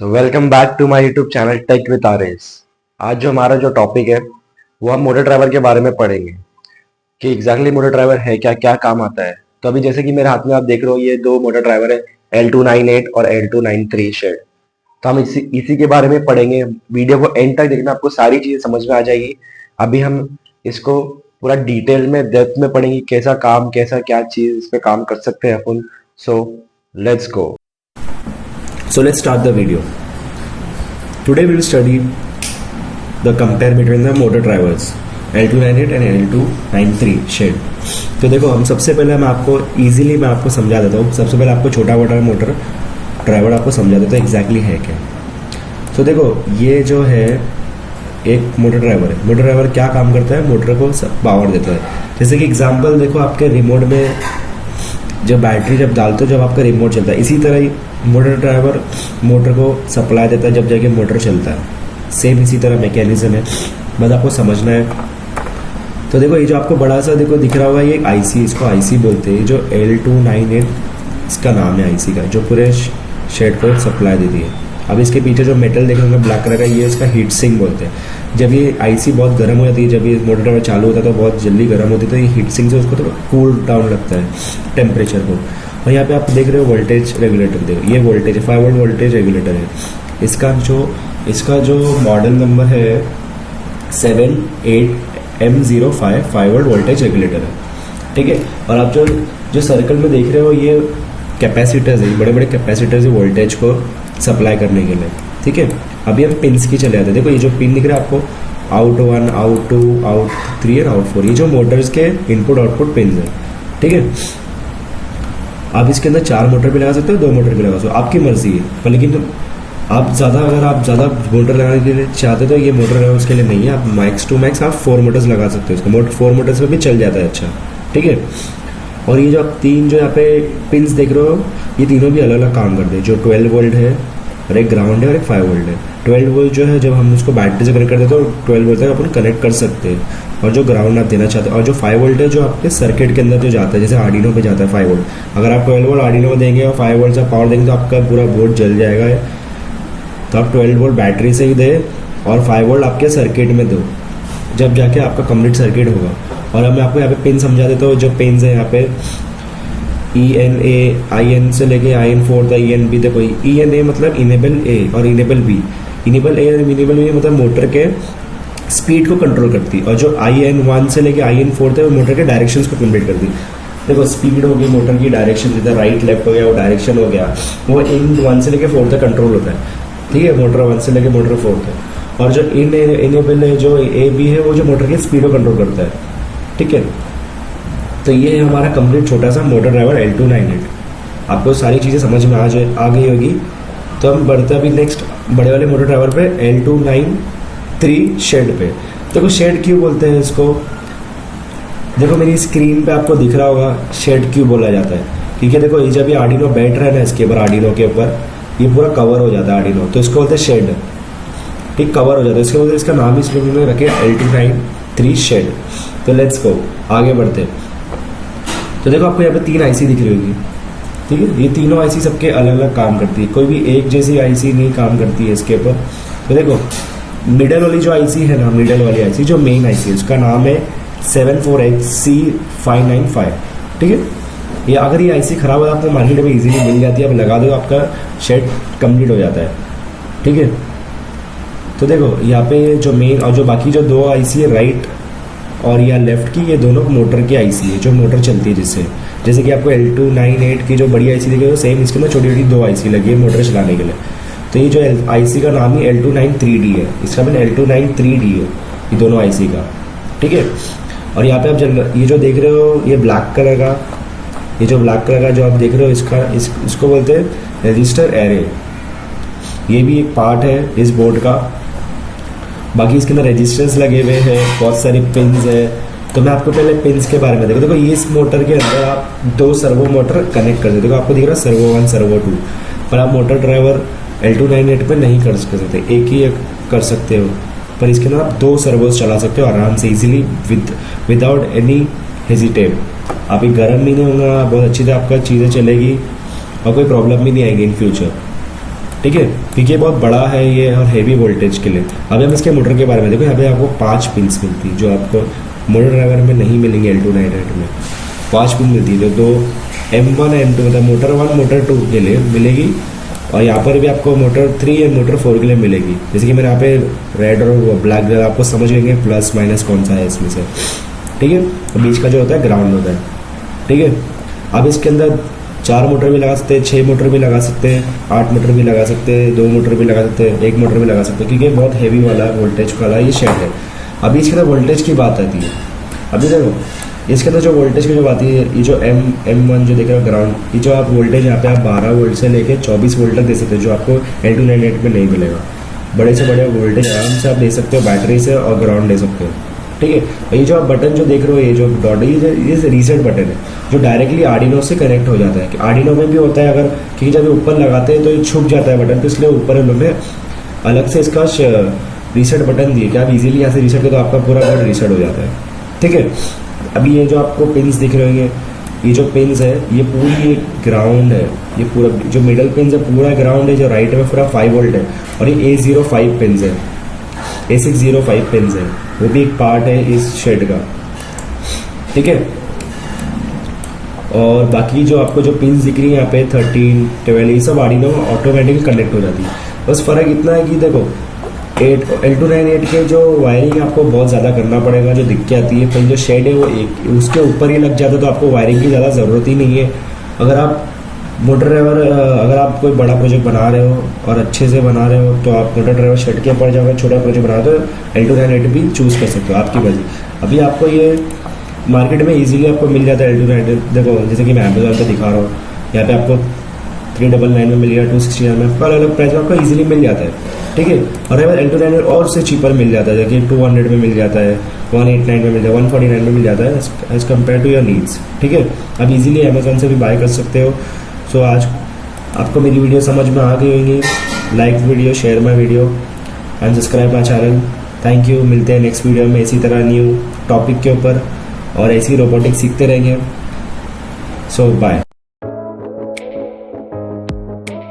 Welcome back to my YouTube channel tech with RS. आज जो हमारा टॉपिक है वो हम मोटर ड्राइवर के बारे में पढ़ेंगे कि एग्जैक्टली मोटर ड्राइवर है क्या, क्या काम आता है। तो अभी जैसे कि मेरे हाथ में आप देख रहे हो, ये दो मोटर ड्राइवर है, L298 और L293 शेड। तो हम इसी इसी के बारे में पढ़ेंगे। वीडियो को एंड तक देखना, आपको सारी चीजें समझ में आ जाएगी। अभी हम इसको पूरा डिटेल में डेप्थ में पढ़ेंगे, कैसा क्या चीज इस पे काम कर सकते हैं अपन। So let's go. So let's start the video. Today we will study the compare between the motor drivers L298 and L293 shed. तो देखो, हम सबसे पहले मैं आपको समझा देता हूँ। सबसे पहले आपको छोटा मोटा मोटर ड्राइवर आपको समझा देता हूँ एग्जैक्टली है क्या। तो देखो, ये जो है एक मोटर ड्राइवर है। मोटर ड्राइवर क्या काम करता है? मोटर को पावर देता है। जैसे कि एग्जांपल देखो, आपके रिमोट में जब बैटरी जब डालते हो, जब आपका रिमोट चलता है, इसी तरह ही मोटर ड्राइवर मोटर को सप्लाई देता है जब जाके मोटर चलता है। सेम इसी तरह मैकेनिज्म है, बस आपको समझना है। तो देखो, ये जो आपको बड़ा सा देखो दिख रहा होगा, ये एक आईसी, इसको आईसी बोलते हैं। जो L298 इसका नाम है आईसी का, जो पूरे शेड को सप्लाई देती है। अब इसके पीछे जो मेटल देख रहे होंगे ब्लैक कलर का, ये इसका हीट सिंक बोलते हैं। जब ये आईसी बहुत गर्म हो जाती है, जब ये मोटर ड्राइवर चालू होता है तो बहुत जल्दी गर्म होती है, तो ये हीट सिंक से उसको थोड़ा कूल डाउन लगता है टेम्परेचर को। और यहाँ पे आप देख रहे हो वोल्टेज रेगुलेटर, देखो ये वोल्टेज है, 5 वोल्ट वोल्टेज रेगुलेटर है। इसका जो मॉडल नंबर है 78M05, 5 वोल्ट वोल्टेज रेगुलेटर है, ठीक है। और आप जो सर्कल में देख रहे हो, ये कैपेसिटर्स है, बड़े बड़े कैपेसिटर्स है वोल्टेज को सप्लाई करने के लिए, ठीक है। अभी हम पिंस की चले आते हैं। देखो, ये जो पिन दिख रहा है आपको, आउट 1, आउट 2, आउट 3 और आउट 4, ये जो मोटर्स के इनपुट आउटपुट पिन है, ठीक है। आप इसके अंदर 4 मोटर भी लगा सकते हो, 2 मोटर भी लगा सकते हो, आपकी मर्जी है। पर लेकिन अगर आप ज़्यादा मोटर लगाने के लिए चाहते हो तो ये मोटर लगाना उसके लिए नहीं है। आप मैक्स टू मैक्स आप 4 मोटर्स लगा सकते हो। इसको 4 मोटर्स में भी चल जाता है, अच्छा, ठीक है। और ये जो आप 3 जो यहाँ पे पिंस देख रहे हो, ये तीनों भी अलग अलग काम करते हैं। जो 12 वोल्ट है और एक ग्राउंड है और एक 5 वोल्ट है। 12 वोल्ट जो है, जब हम उसको बैटरी से कनेक्ट करते हैं तो 12 वोल्ट तक अपन कनेक्ट कर सकते हैं। और जो ग्राउंड आप देना चाहते हैं, और जो 5 वोल्ट है, जो आपके सर्किट के अंदर जो जाता है, जैसे आर्डिनो पे जाता है 5 वोल्ट। अगर आप 12 वोल्ट आर्डिनो में देंगे और 5 वोल्ट से पावर देंगे तो आपका पूरा बोर्ड जल जाएगा। तो आप 12 वोल्ट बैटरी से ही दे और 5 वोल्ट आपके सर्किट में दो, जब जाके आपका कंप्लीट सर्किट होगा। और अब मैं आपको यहाँ पे पिन समझा देता हूँ। जो पिन है यहाँ पे ENA, IN से लेके IN4 तक, ENB। देखो, ENA मतलब इनेबल ए और इनेबल बी। इनेबल ए और इनेबल बी मतलब मोटर के स्पीड को कंट्रोल करती है। और जो IN1 से लेके IN4 तक मोटर के डायरेक्शंस को कंप्लीट करती है। देखो, स्पीड हो गई मोटर की, डायरेक्शन जिधर राइट लेफ्ट हो गया वो डायरेक्शन हो गया, वो इन 1 से लेके 4 तक कंट्रोल होता है, ठीक है। मोटर 1 से लेके मोटर 4 तक। और जो इनेबल है, जो AB है, वो जो मोटर की स्पीड को कंट्रोल करता है, ठीक है। तो ये है हमारा कंप्लीट छोटा सा मोटर ड्राइवर L298। आपको सारी चीज़ें समझ में आ गई होगी। तो हम बढ़ते अभी नेक्स्ट बड़े वाले मोटर ड्राइवर पे, L293 शेड पे। देखो, शेड क्यों बोलते हैं इसको? देखो, मेरी स्क्रीन पे आपको दिख रहा होगा शेड क्यों बोला जाता है, क्योंकि देखो, ये जब ये आर्डिनो बैठ रहा है ना, इसके ऊपर आर्डिनो के ऊपर ये पूरा कवर हो जाता है आर्डिनो, तो इसको बोलते हैं शेड, ठीक, कवर हो जाता है। इसके बोलते इसका नाम इसलिए उन्होंने रखे L293 शेड। तो लेट्स गो, आगे बढ़ते हैं। तो देखो, आपको यहाँ पे 3 आईसी दिख रही होगी, ठीक है। ये तीनों आईसी सबके अलग अलग काम करती है, कोई भी एक जैसी आईसी नहीं काम करती है इसके ऊपर। तो देखो, मिडल वाली जो आईसी है ना, मिडल वाली आईसी जो मेन आईसी है, उसका नाम है 74HC595, ठीक है। ये अगर ये आईसी खराब हो आपको मार्केट में इजीली मिल जाती है, आप लगा दो, आपका शेड कंप्लीट हो जाता है, ठीक है। तो देखो, यहाँ पे जो मेन और जो बाकी जो 2 आईसी है, राइट और या लेफ्ट की, ये दोनों मोटर की आईसी है, जो मोटर चलती है जिससे। जैसे कि आपको L298 की जो बड़ी आईसी देखी है, सेम इसके अंदर छोटी छोटी 2 आईसी लगी है मोटर चलाने के लिए। तो ये जो आईसी का नाम ही L293D है, इसका भी L293D है, ये दोनों आईसी का, ठीक है। और यहाँ पे आप ये जो देख रहे हो, ये ब्लैक कलर का, ये जो ब्लैक कलर का जो आप देख रहे हो, इसको बोलते हैं रजिस्टर एरे। ये भी एक पार्ट है इस बोर्ड का। बाकी इसके अंदर रजिस्टर्स लगे हुए हैं, बहुत सारी पिन्स है। तो मैं आपको पहले पिन्स के बारे में देखो, ये इस मोटर के अंदर आप 2 सर्वो मोटर कनेक्ट कर देते हो। आपको दिख रहा है सर्वो 1 सर्वो 2, पर आप मोटर ड्राइवर L298 पे नहीं कर सकते, एक ही कर सकते हो। पर इसके अंदर आप 2 सर्वोस चला सकते हो आराम से, इजीली, विदाउट एनी हेजिटेट। आप ये गर्म भी नहीं होगा, बहुत अच्छी से आपका चीज़ें चलेगी और कोई प्रॉब्लम भी नहीं आएगी इन फ्यूचर। ठीक है, क्योंकि ये बहुत बड़ा है ये और हैवी वोल्टेज के लिए। अभी हम इसके मोटर के बारे में देखो, यहाँ पे आपको 5 पिन्स मिलती है जो आपको मोटर ड्राइवर में नहीं मिलेंगे। L298 में 5 पिन मिलती है, जो 2 M1 M2 मतलब मोटर 1 मोटर 2 के लिए मिलेगी, और यहाँ पर भी आपको मोटर 3 या मोटर 4 के लिए मिलेगी। जैसे कि मैंने यहाँ पे रेड और ब्लैक आपको समझ लेंगे प्लस माइनस कौन सा है इसमें से, ठीक है। और बीच का जो होता है ग्राउंड होता है, ठीक है। अब इसके अंदर 4 मोटर भी लगा सकते हैं, 6 मोटर भी लगा सकते हैं, 8 मोटर भी लगा सकते हैं, 2 मोटर भी लगा सकते हैं, 1 मोटर भी लगा सकते हैं, क्योंकि बहुत हैवी वाला वोल्टेज वाला ये शेड है। अभी इसके अंदर वोल्टेज की बात आती है। अभी देखो इसके अंदर जो वोल्टेज की जो बात है, ये जो M1 जो देख रहे हो ग्राउंड, ये जो आप वोल्टेज यहाँ पे आप 12 वोल्ट से लेके 24 वोल्ट तक दे सकते हो, जो आपको L298 में नहीं मिलेगा। बड़े से बड़े वोल्टेज आराम से आप दे सकते हो बैटरी से, और ग्राउंड दे सकते हो, ठीक है। और ये जो आप बटन जो देख रहे हो, ये जो डॉट है, ये रीसेट बटन है जो डायरेक्टली आर्डिनो से कनेक्ट हो जाता है। कि आर्डिनो में भी होता है, अगर क्योंकि जब ऊपर लगाते हैं तो ये छुप जाता है बटन, तो इसलिए ऊपर उन्होंने अलग से इसका रीसेट बटन दिए कि आप इजीली यहाँ से रीसेट करो तो आपका पूरा बोर्ड रीसेट हो जाता है, ठीक है। अभी ये जो आपको पिन्स दिख रहे होंगे, ये जो पिन्स है ये पूरी ग्राउंड है, ये पूरा जो मिडल पिन्स है पूरा ग्राउंड है, जो राइट में पूरा 5 वोल्ट है, और ये A05 पिन्स है, A605 पिन्स है, वो भी एक पार्ट है इस शेड का, ठीक है। और बाकी जो आपको जो पिन्स दिख रही है यहाँ पे 13, 12 ये सब आर्डिनो ऑटोमेटिकली कनेक्ट हो जाती है। बस फ़र्क इतना है कि देखो L298 के जो वायरिंग आपको बहुत ज़्यादा करना पड़ेगा, जो दिक्कत आती है, पर जो शेड है वो एक उसके ऊपर ही लग जाता है, तो आपको वायरिंग की ज़्यादा ज़रूरत ही नहीं है। अगर आप मोटर ड्राइवर अगर आप कोई बड़ा प्रोजेक्ट बना रहे हो और अच्छे से बना रहे हो, तो आप मोटर ड्राइवर शेड के ऊपर जाओगे, छोटा प्रोजेक्ट बना रहे हो तो L298 भी चूज़ कर सकते हो, आपकी मर्जी। अभी आपको ये मार्केट में इजीली आपको मिल जाता है L298। देखो जैसे कि मैं अमेजोन पे दिखा रहा हूँ, यहाँ पे आपको 399 में मिलेगा, 269 में, अलग अलग प्राइस में आपको इजीली मिल जाता है, ठीक है। और अगर L298 और उससे चीपर मिल जाता है, जैसे 200 में मिल जाता है, 189 में मिल जाता है, 149 में मिल जाता है, as compare to your needs, ठीक है। आप इजीली अमेजोन से भी बाय कर सकते हो। सो आज आपको मेरी वीडियो समझ में आ गई होगी। Like video, share my video and subscribe my channel. Thank you. मिलते हैं नेक्स्ट वीडियो में इसी तरह न्यू टॉपिक के ऊपर, और ऐसी रोबोटिक्स सीखते रहेंगे। सो बाय।